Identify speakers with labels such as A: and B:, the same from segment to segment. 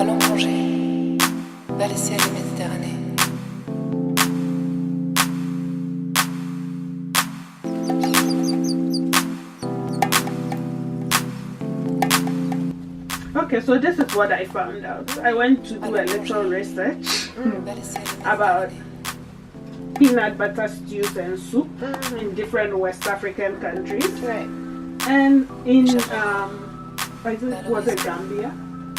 A: Allons plonger vers les ciels et Méditerranée.
B: Okay, so this is what I found out. I went to do a little research about peanut butter stews and soup in different West African countries.
C: Right.
B: And in I think was it Gambia?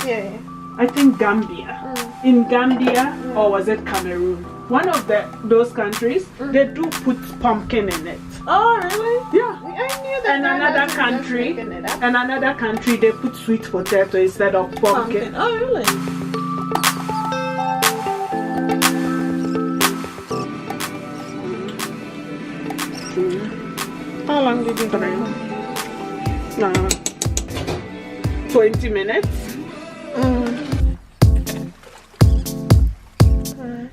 C: Yeah.
B: I think Gambia. In Gambia, or was it Cameroon? One of those countries, they do put pumpkin in it.
C: Oh, really?
B: Yeah.
C: I knew that.
B: And another country, they put sweet potato instead of pumpkin.
C: Oh, really? How long did you do?
B: 20 minutes.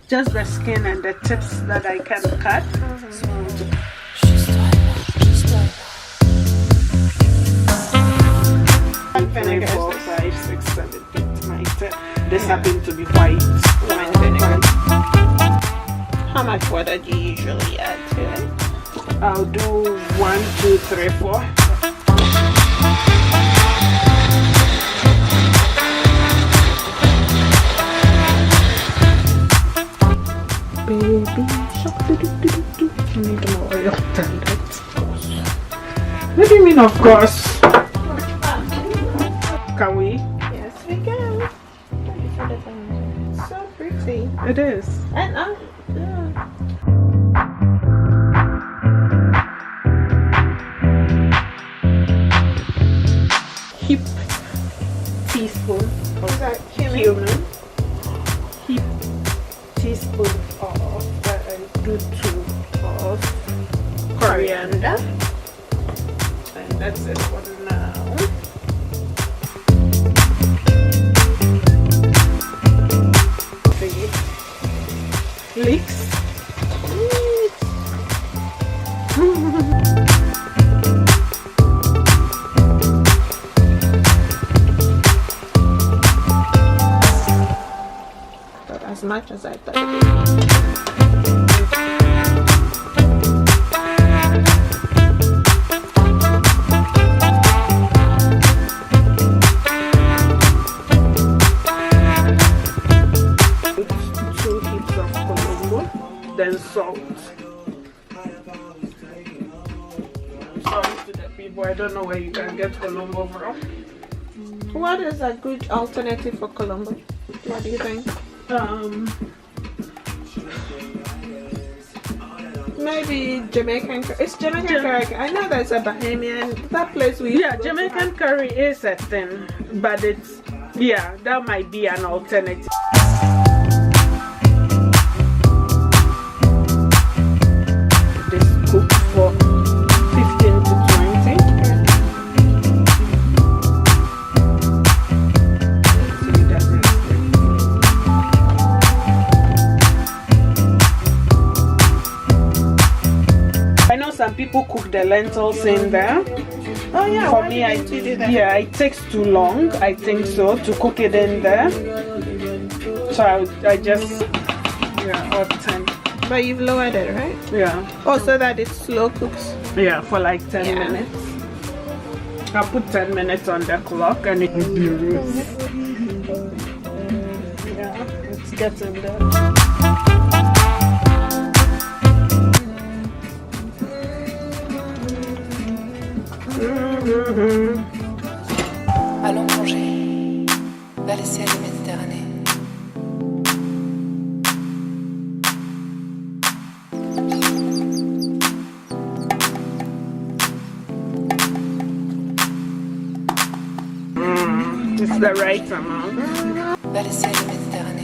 B: Just the skin and the tips that I can cut. So, 3, 4, 5, 6, 7, 8, 9, 10. This happened to be white wine vinegar.
C: How much water do you usually add to it?
B: I'll do 1, 2, 3, 4. Baby shark, do. You need more oil than that. What do you mean, of course? Can we?
C: Yes, we can. It's so pretty.
B: It is.
C: And
B: Heap teaspoon
C: is that
B: of
C: cumin?
B: cumin. Heap teaspoon of do 2 of coriander. And that's it for now. Leeks.
C: But as much as I thought it would be.
B: Then salt. Sorry to the people, I don't know where you can get Colombo from.
C: What is a good alternative for Colombo? What do you think? Maybe Jamaican curry. It's Jamaican curry. I know there's a Bahamian, that place we
B: Jamaican curry is a thing, but that might be an alternative. Cook for 15 to 20. I know some people cook the lentils in there.
C: Oh yeah,
B: for me,
C: do that?
B: Yeah, it takes too long, I think so, to cook it in there. So I just, odd time.
C: But you've lowered it, right?
B: Yeah.
C: Oh, so that it slow cooks.
B: Yeah, for like 10 minutes. I'll put 10 minutes on the clock and it will be roast. Yeah, it's getting there.
A: Allons plonger vers les ciels et Méditerranée.
B: It's the right amount.
A: Vers les ciels et Méditerranée.